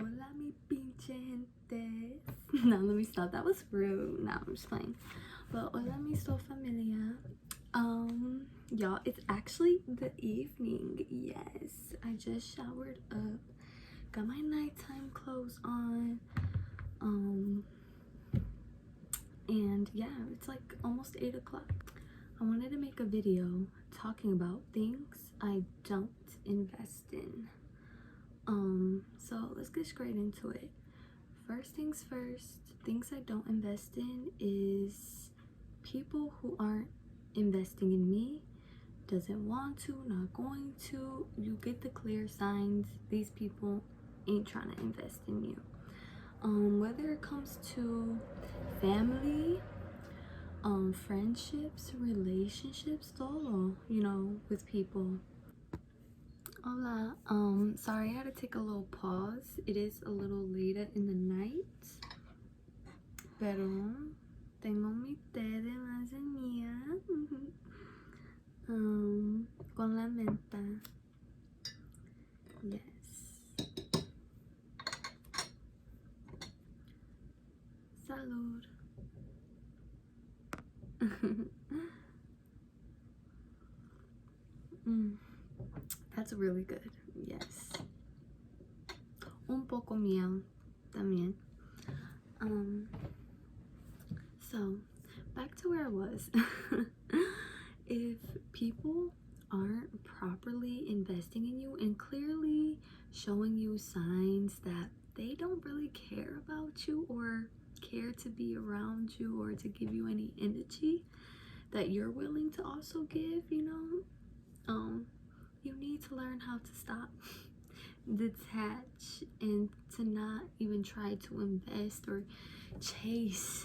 Hola mi pinche gente. No, let me stop. That was rude. No, I'm just playing. But hola mi so familia. Y'all, it's actually the evening. Yes, I just showered up, got my nighttime clothes on. And yeah, it's like almost 8 o'clock. I wanted to make a video talking about things I don't invest in. So let's get straight into it. First things first, things I don't invest in is people who aren't investing in me, doesn't want to, not going to. You get the clear signs these people ain't trying to invest in you. Whether it comes to family, friendships, relationships, todo, with people. Hola, sorry I had to take a little pause. It is a little later in the night, pero tengo mi té de manzanilla con la menta. Yes. Salud. That's really good. Yes. Un poco miel también. So back to where I was. If people aren't properly investing in you and clearly showing you signs that they don't really care about you or care to be around you or to give you any energy that you're willing to also give, you need to learn how to stop, detach, and to not even try to invest or chase,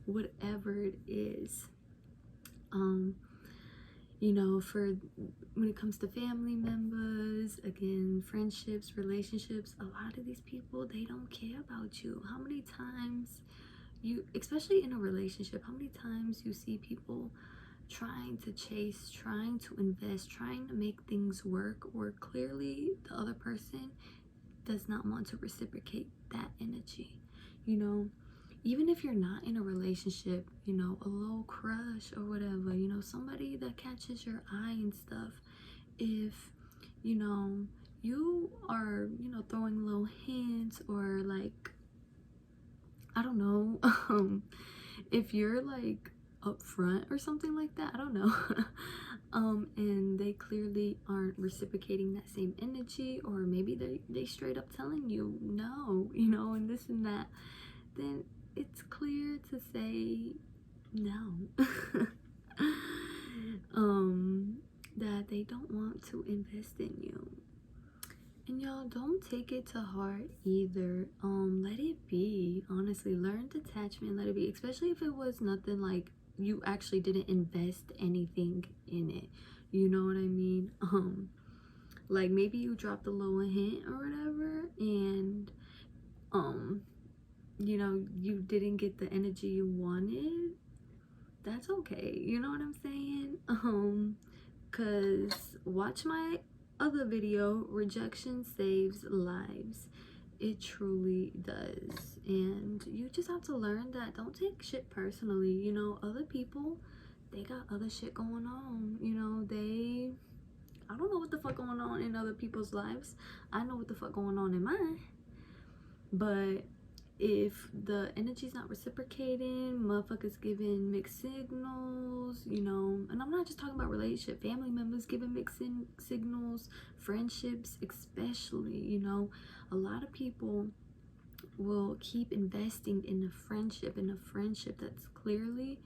whatever it is. For when it comes to family members, again, friendships, relationships, a lot of these people, they don't care about you. How many times especially in a relationship, how many times you see people trying to chase, trying to invest, trying to make things work, or clearly the other person does not want to reciprocate that energy. Even if you're not in a relationship, a little crush or whatever, somebody that catches your eye and stuff, if you are throwing little hints, or like, I don't know, if you're like upfront or something like that, I don't know, and they clearly aren't reciprocating that same energy, or maybe they straight up telling you no, and this and that, then it's clear to say no. That they don't want to invest in you. And y'all, don't take it to heart either. Let it be. Honestly, learn detachment, let it be, especially if it was nothing like you actually didn't invest anything in it, you know what I mean? Like maybe you dropped a little hint or whatever, and you didn't get the energy you wanted. That's okay, you know what I'm saying? Because watch my other video, rejection saves lives. It truly does. And you just have to learn that don't take shit personally. Other people, they got other shit going on. I don't know what the fuck going on in other people's lives. I know what the fuck going on in mine. But if the energy's not reciprocating, motherfuckers giving mixed signals, and I'm not just talking about relationship, family members giving mixed signals, friendships especially, a lot of people will keep investing in a friendship that's clearly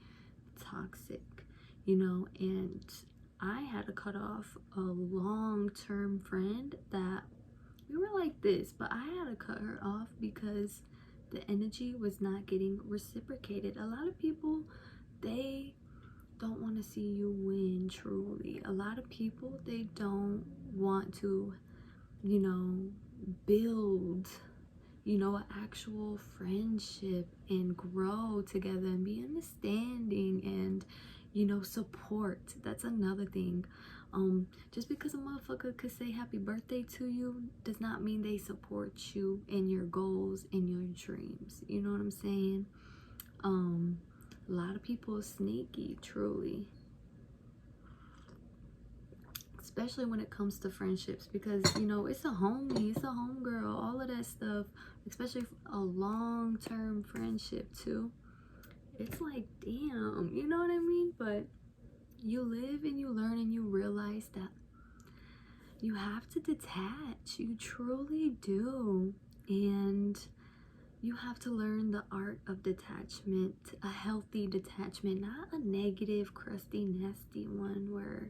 toxic, and I had to cut off a long-term friend that we were like this, but I had to cut her off because the energy was not getting reciprocated. A lot of people, they don't want to see you win, truly. A lot of people, they don't want to, build, an actual friendship and grow together and be understanding and, support. That's another thing. Just because a motherfucker could say happy birthday to you does not mean they support you in your goals and your dreams. You know what I'm saying? A lot of people are sneaky, truly, especially when it comes to friendships, because you know, it's a homie, it's a homegirl, all of that stuff, especially a long-term friendship too. It's like, damn, you know what I mean? But you live and you learn and you realize that you have to detach. You truly do. And you have to learn the art of detachment, a healthy detachment, not a negative, crusty, nasty one where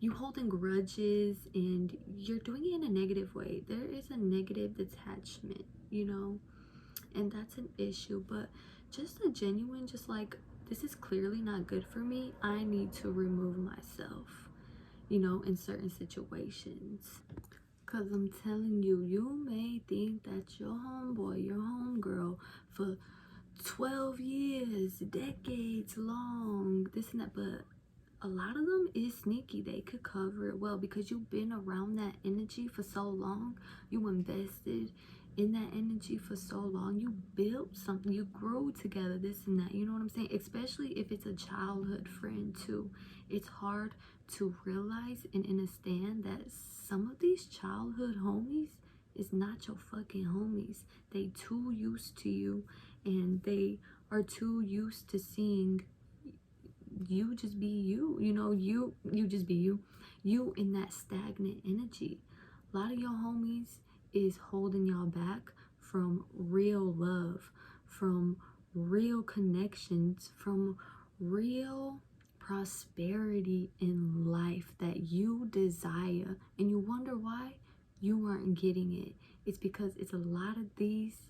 you holding grudges and you're doing it in a negative way. There is a negative detachment, you know, and that's an issue. But just a genuine, just like, this is clearly not good for me, I need to remove myself, you know, in certain situations. Because I'm telling you, you may think that your homeboy, your homegirl for 12 years, decades long, this and that, but a lot of them is sneaky. They could cover it well because you've been around that energy for so long. You invested in that energy for so long. You built something. You grew together, this and that. You know what I'm saying? Especially if it's a childhood friend too. It's hard to realize and understand that some of these childhood homies is not your fucking homies. They too used to you, and they are too used to seeing you just be you, you know, you just be you in that stagnant energy. A lot of your homies is holding y'all back from real love, from real connections, from real prosperity in life that you desire, and you wonder why you aren't getting it. It's because it's a lot of these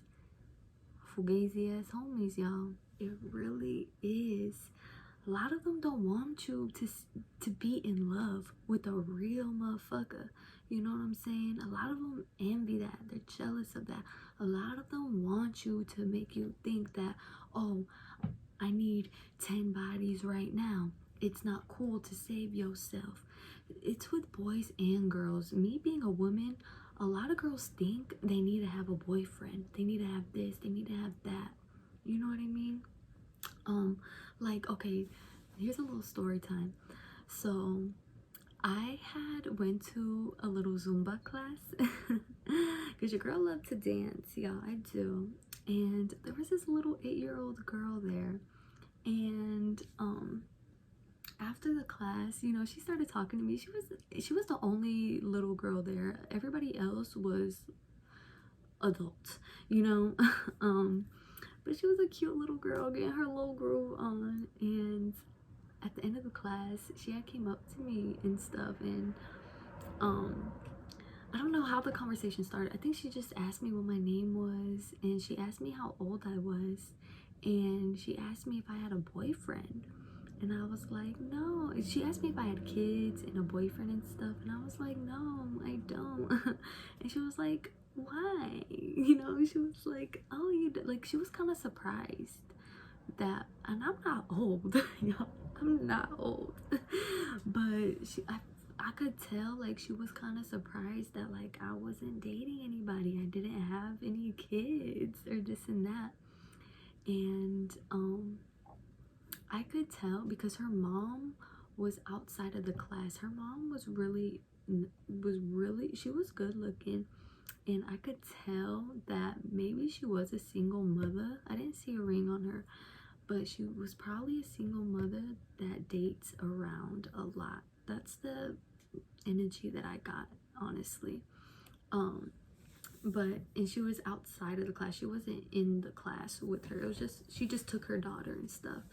fugazi ass homies, y'all. It really is. A lot of them don't want you to be in love with a real motherfucker. You know what I'm saying? A lot of them envy that. They're jealous of that. A lot of them want you to make you think that, oh, I need 10 bodies right now. It's not cool to save yourself. It's with boys and girls. Me being a woman, a lot of girls think they need to have a boyfriend. They need to have this. They need to have that. You know what I mean? Like, okay, here's a little story time. So I had went to a little Zumba class because your girl loved to dance, y'all. I do. And there was this little 8-year-old girl there, and after the class, you know, she started talking to me. She was the only little girl there. Everybody else was adult, you know. But she was a cute little girl getting her little groove on, and at the end of the class, she had came up to me and stuff, and I don't know how the conversation started. I think she just asked me what my name was, and she asked me how old I was, and she asked me if I had a boyfriend, and I was like, no. She asked me if I had kids and a boyfriend and stuff, and I was like, no, I don't. And she was like, why? You know, she was like, oh, you do? Like, she was kind of surprised that, and I'm not old, y'all. I'm not old. But I could tell, like, she was kind of surprised that, like, I wasn't dating anybody. I didn't have any kids or this and that. And I could tell because her mom was outside of the class. Her mom was really, she was good looking, and I could tell that maybe she was a single mother. I didn't see a ring on her, but she was probably a single mother that dates around a lot. That's the energy that I got, honestly. And she was outside of the class. She wasn't in the class with her. It was just, she just took her daughter and stuff.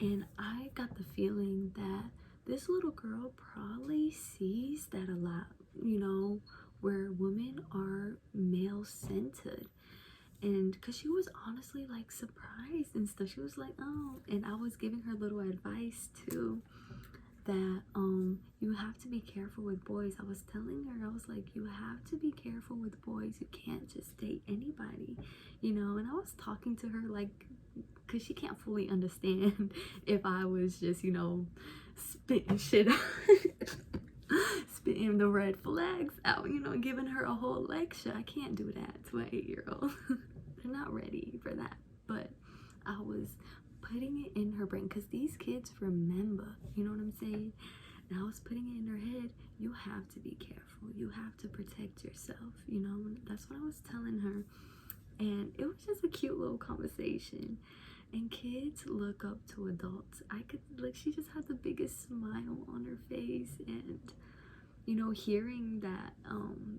And I got the feeling that this little girl probably sees that a lot, you know, where women are male-centered. And because she was honestly like surprised and stuff. She was like, oh, and I was giving her little advice too, that you have to be careful with boys. I was telling her, I was like, you have to be careful with boys. You can't just date anybody, you know. And I was talking to her like, because she can't fully understand if I was just, you know, spitting shit out. spitting the red flags out, you know, giving her a whole lecture. I can't do that to an 8-year-old. They're not ready for that. But I was putting it in her brain because these kids remember, you know what I'm saying? And I was putting it in her head, you have to be careful. You have to protect yourself, you know? That's what I was telling her. And it was just a cute little conversation. And kids look up to adults. I could, like, she just had the biggest smile on her face. And, you know, hearing that,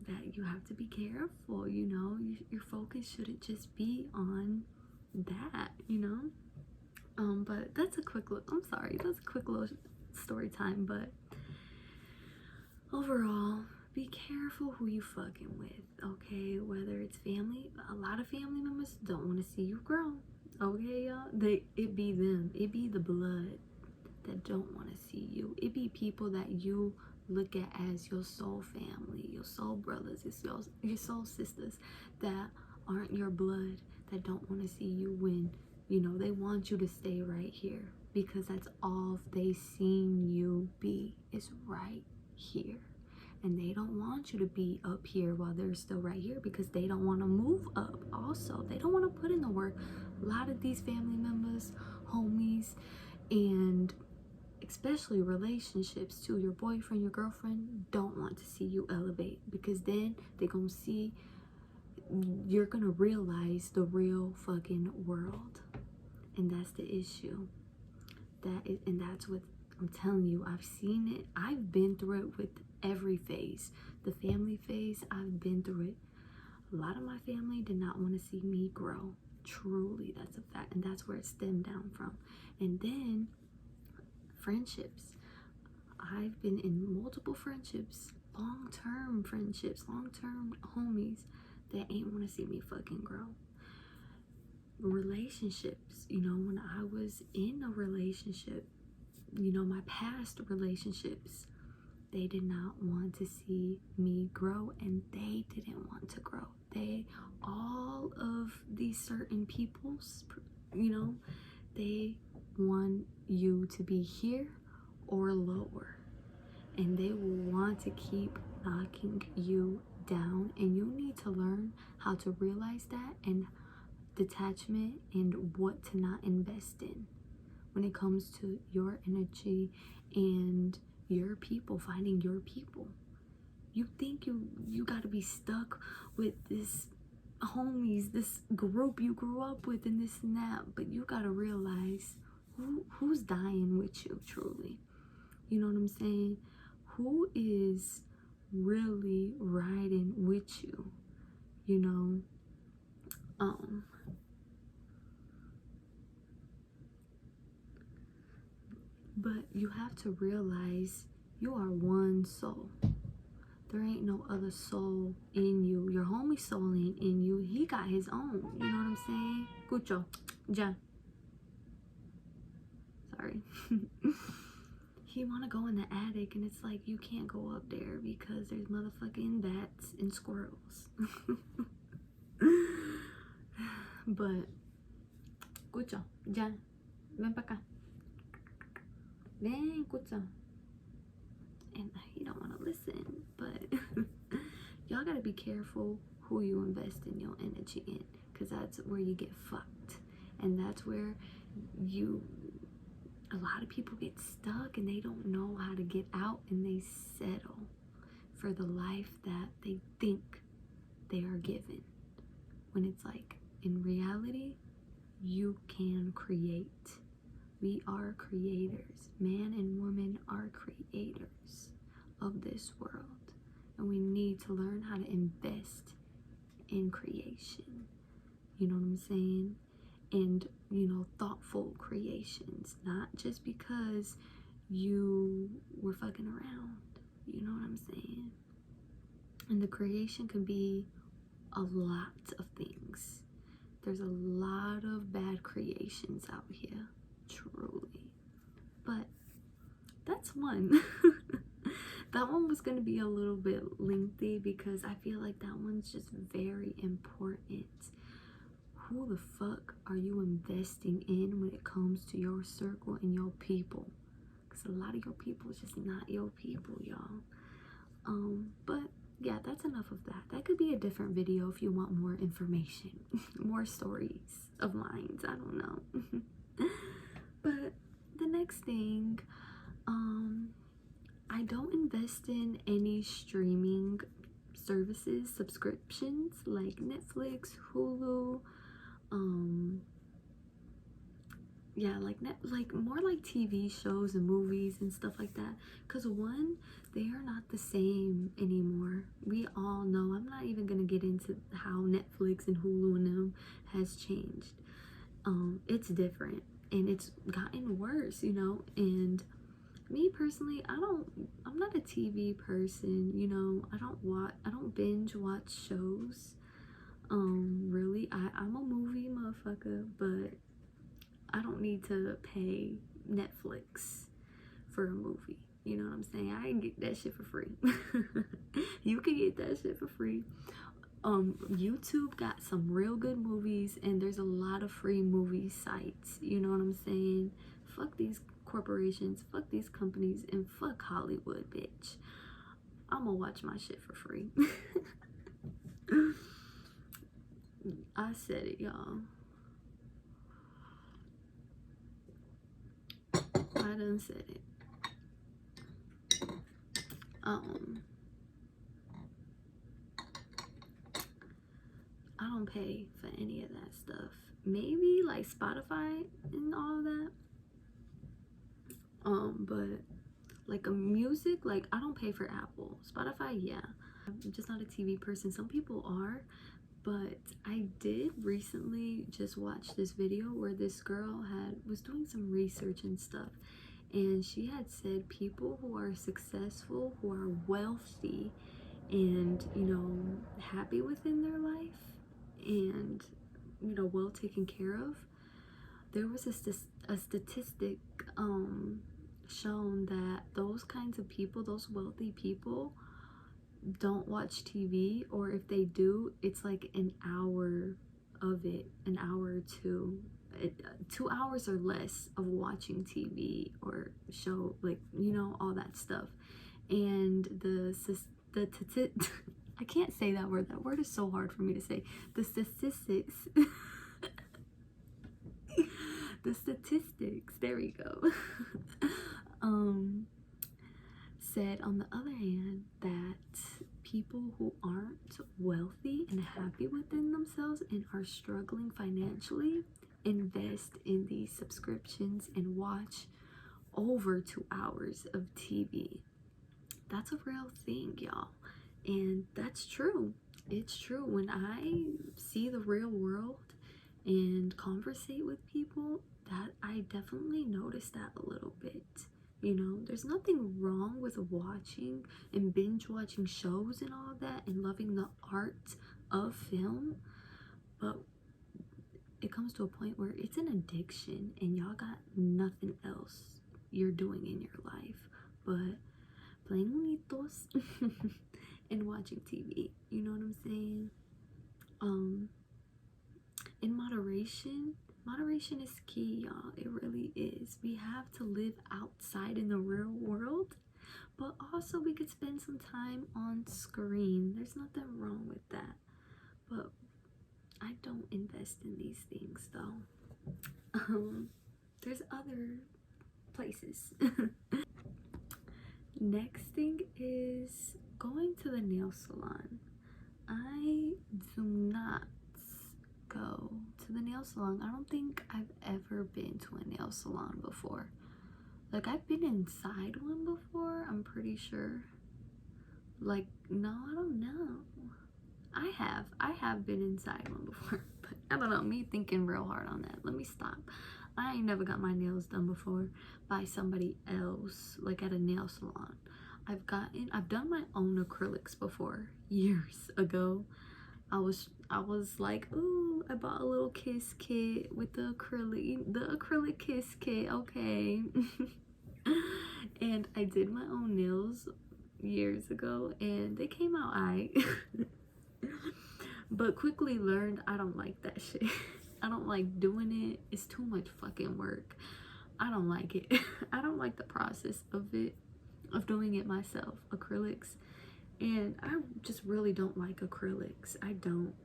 that you have to be careful, you know, your focus shouldn't just be on that, you know? But that's a quick look. I'm sorry, that's a quick little story time. But overall, be careful who you fucking with, okay? Whether it's family, a lot of family members don't want to see you grow, okay, y'all? It be them. It be the blood that don't want to see you. It be people that you look at as your soul family, your soul brothers, your soul sisters that aren't your blood, that don't want to see you win. You know, they want you to stay right here because that's all they seen you be, is right here. And they don't want you to be up here while they're still right here because they don't want to move up also. They don't want to put in the work. A lot of these family members, homies, and especially relationships too, your boyfriend, your girlfriend, don't want to see you elevate because then they're going to see, you're going to realize the real fucking world. And that's the issue. And that's what I'm telling you. I've seen it. I've been through it with every phase. The family phase, I've been through it. A lot of my family did not want to see me grow. Truly, that's a fact. And that's where it stemmed down from. And then friendships. I've been in multiple friendships, long-term friendships, long-term homies that ain't want to see me fucking grow. Relationships, you know, when I was in a relationship, you know, my past relationships, they did not want to see me grow, and they didn't want to grow. All of these certain peoples, you know, they want you to be here or lower, and they will want to keep knocking you down, and you need to learn how to realize that, and detachment, and what to not invest in when it comes to your energy and your people, finding your people. You think you got to be stuck with this homies, this group you grew up with, and this and that, but you got to realize who's dying with you truly. You know what I'm saying? Who is really riding with you, you know? But you have to realize you are one soul. There ain't no other soul in you. Your homie soul ain't in you. He got his own. You know what I'm saying? Cucho. Ja. Sorry. He want to go in the attic, and it's like, you can't go up there because there's motherfucking bats and squirrels. But, Cucho. Ja. Ven pa' acá. Ven, Cucho. And he don't want to listen, but y'all gotta be careful who you invest in your energy in, because that's where you get fucked. And that's where a lot of people get stuck, and they don't know how to get out, and they settle for the life that they think they are given, when it's like, in reality, you can create. We are creators. Man and woman are creators of this world. And we need to learn how to invest in creation. You know what I'm saying? And, you know, thoughtful creations. Not just because you were fucking around. You know what I'm saying? And the creation can be a lot of things. There's a lot of bad creations out here. Truly. But that's one. That one was going to be a little bit lengthy because I feel like that one's just very important. Who the fuck are you investing in when it comes to your circle and your people? Because a lot of your people is just not your people, y'all. But yeah, that's enough of that. That could be a different video if you want more information, more stories of mine. I don't know. But the next thing, I don't invest in any streaming services, subscriptions like Netflix, Hulu, yeah, like more like TV shows and movies and stuff like that. Cause one, they are not the same anymore. We all know. I'm not even gonna get into how Netflix and Hulu and them has changed. It's different and it's gotten worse, you know. And me personally, I'm not a TV person, you know. I don't binge watch shows. Really, I'm a movie motherfucker, but I don't need to pay Netflix for a movie. You know what I'm saying? I can get that shit for free. You can get that shit for free. YouTube got some real good movies, and there's a lot of free movie sites. You know what I'm saying? Fuck these corporations, fuck these companies, and fuck Hollywood, bitch. I'ma watch my shit for free. I said it, y'all. I done said it. I don't pay for any of that stuff. Maybe like Spotify and all of that. But like a music, like I don't pay for Apple. Spotify, yeah. I'm just not a TV person. Some people are. But I did recently just watch this video where this girl was doing some research and stuff, and she had said people who are successful, who are wealthy, and you know, happy within their life, and you know, well taken care of. There was a statistic shown that those kinds of people, those wealthy people, don't watch TV, or if they do, it's like an hour of it, an hour or two, 2 hours or less of watching TV or show, like, you know, all that stuff. And I can't say that word is so hard for me to say. The statistics the statistics, there we go. Said on the other hand that people who aren't wealthy and happy within themselves and are struggling financially invest in these subscriptions and watch over 2 hours of TV. That's a real thing, y'all, and that's true. It's true. When I see the real world and conversate with people, that I definitely notice that a little bit. You know, there's nothing wrong with watching and binge watching shows and all that and loving the art of film, but it comes to a point where it's an addiction and y'all got nothing else you're doing in your life but playing monitos and watching TV. You know what I'm saying? In moderation is key, y'all. It really is. We have to live outside in the real world, but also we could spend some time on screen. There's nothing wrong with that. But I don't invest in these things though. There's other places. Next thing is going to the nail salon. I do not go to the nail salon. I don't think I've ever been to a nail salon before. Like, I've been inside one before, I'm pretty sure. Like, no, I don't know. I have been inside one before, but I don't know, me thinking real hard on that. Let me stop. I ain't never got my nails done before by somebody else, like at a nail salon. I've done my own acrylics before, years ago. I was like, ooh, I bought a little kiss kit with the acrylic kiss kit, okay. And I did my own nails years ago and they came out alright. But quickly learned I don't like that shit. I don't like doing it. It's too much fucking work. I don't like it. I don't like the process of doing it myself. Acrylics, And I just really don't like acrylics. I don't.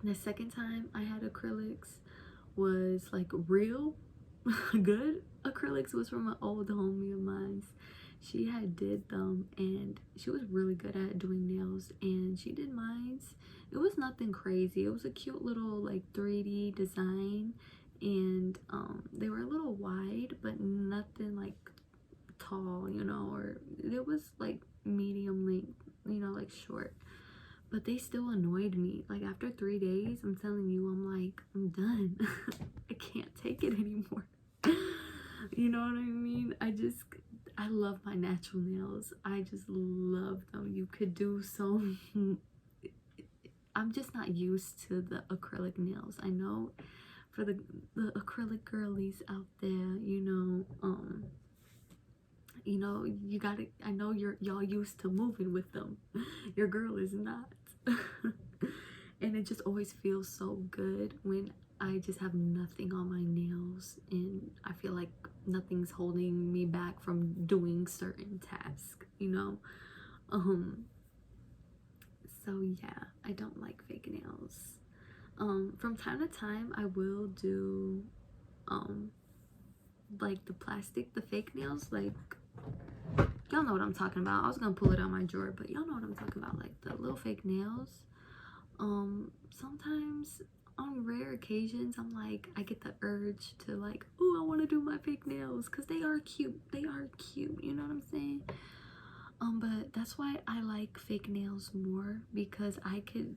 The second time I had acrylics was like real good acrylics. Was from an old homie of mine. She had did them and she was really good at doing nails, and she did mines. It was nothing crazy. It was a cute little like 3D design, and they were a little wide but nothing like tall, you know, or it was like medium length, you know, like short. But they still annoyed me. Like after 3 days, I'm telling you, I'm like, I'm done. I can't take it anymore. You know what I mean? I love my natural nails. I just love them. You could do so. I'm just not used to the acrylic nails. I know for the acrylic girlies out there, you gotta, I know y'all used to moving with them. Your girl is not. And it just always feels so good when I just have nothing on my nails and I feel like nothing's holding me back from doing certain tasks, you know. So yeah, I don't like fake nails. From time to time I will do like the fake nails, like y'all know what I'm talking about. I was gonna pull it out my drawer, but y'all know what I'm talking about, like the little fake nails. Sometimes on rare occasions I'm like, I get the urge to like, oh, I want to do my fake nails because they are cute. They are cute, you know what I'm saying? But that's why I like fake nails more, because I could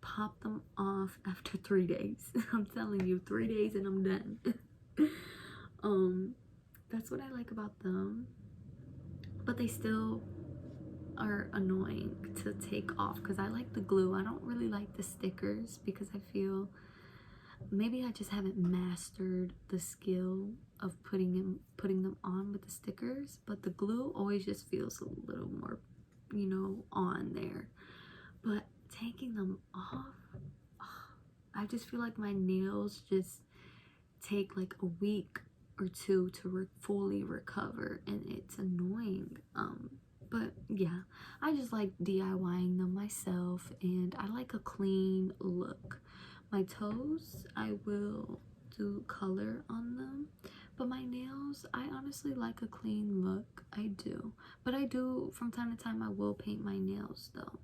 pop them off after 3 days. I'm telling you, 3 days and I'm done. That's what I like about them. But they still are annoying to take off because I like the glue. I don't really like the stickers because I feel maybe I just haven't mastered the skill of putting them on with the stickers, but the glue always just feels a little more, you know, on there. But taking them off, I just feel like my nails just take like a week or two to fully recover, and it's annoying. But yeah, I just like DIYing them myself, and I like a clean look. My toes, I will do color on them, but my nails, I honestly like a clean look. I do. But I do, from time to time, I will paint my nails though.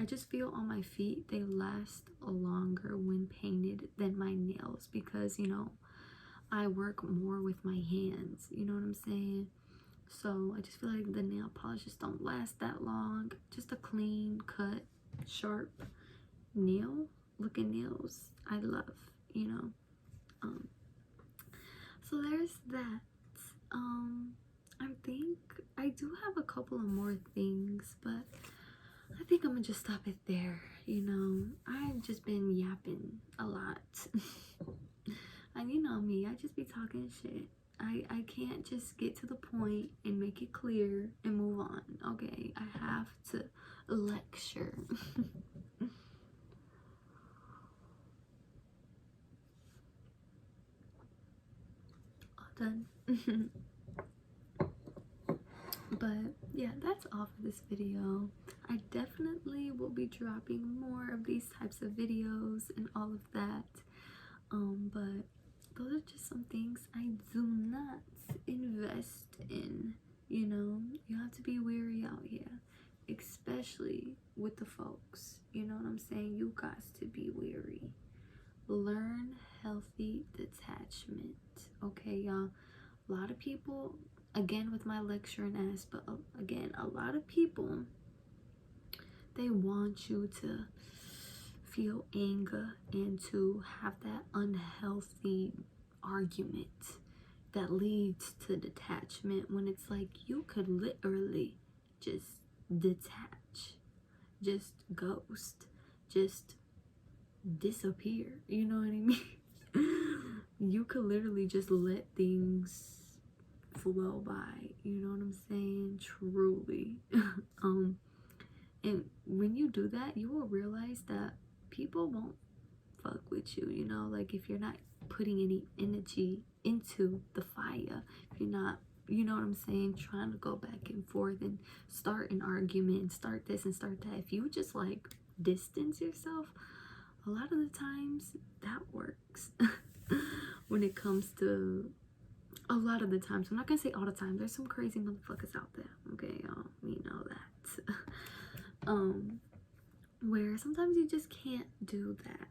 I just feel on my feet they last longer when painted than my nails, because, you know, I work more with my hands, you know what I'm saying? So I just feel like the nail polishes don't last that long. Just a clean cut, sharp nail looking nails I love, you know. So there's that. I think I do have a couple of more things, but I think I'm gonna just stop it there. You know, I've just been yapping a lot. And you know me, I just be talking shit. I can't just get to the point and make it clear and move on. Okay, I have to lecture. All done. But yeah, that's all for this video. I definitely will be dropping more of these types of videos and all of that. But those are just some things I do not invest in. You know, you have to be wary out here, especially with the folks. You know what I'm saying? You got to be wary. Learn healthy detachment. Okay, y'all. A lot of people, again with my lecturing ass, but again, a lot of people, they want you to feel anger and to have that unhealthy argument that leads to detachment, when it's like you could literally just detach, just ghost, just disappear. You know what I mean? You could literally just let things flow by, you know what I'm saying? Truly. And when you do that, you will realize that people won't fuck with you, you know, like if you're not putting any energy into the fire, if you're not you know what I'm saying, trying to go back and forth and start an argument and start this and start that. If you just like distance yourself, a lot of the times that works. When it comes to, a lot of the times, I'm not gonna say all the time, there's some crazy motherfuckers out there, okay, y'all, we know that. Where sometimes you just can't do that.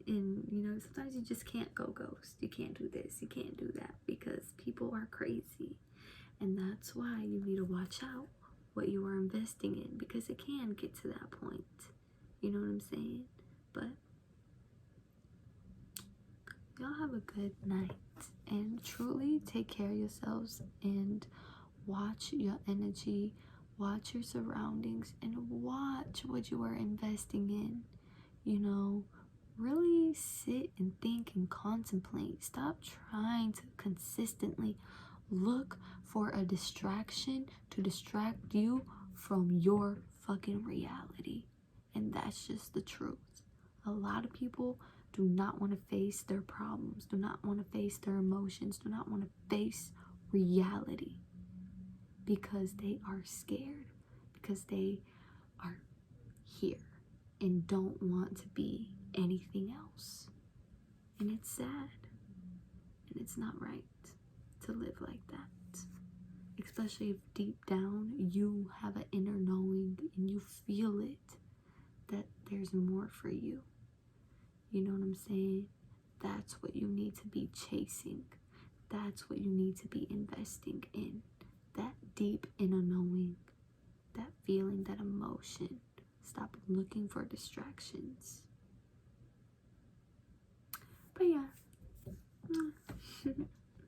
And you know, sometimes you just can't go ghost. You can't do this, you can't do that, because people are crazy. And that's why you need to watch out what you are investing in, because it can get to that point. You know what I'm saying? But y'all have a good night, and truly take care of yourselves, and watch your energy, watch your surroundings, and watch what you are investing in. You know, really sit and think and contemplate. Stop trying to consistently look for a distraction to distract you from your fucking reality. And that's just the truth. A lot of people do not want to face their problems, do not want to face their emotions, do not want to face reality, because they are scared, because they are here and don't want to be anything else. And it's sad, and it's not right to live like that, especially if deep down you have an inner knowing and you feel it, that there's more for you. You know what I'm saying? That's what you need to be chasing. That's what you need to be investing in. That deep inner knowing, that feeling, that emotion. Stop looking for distractions. But yeah.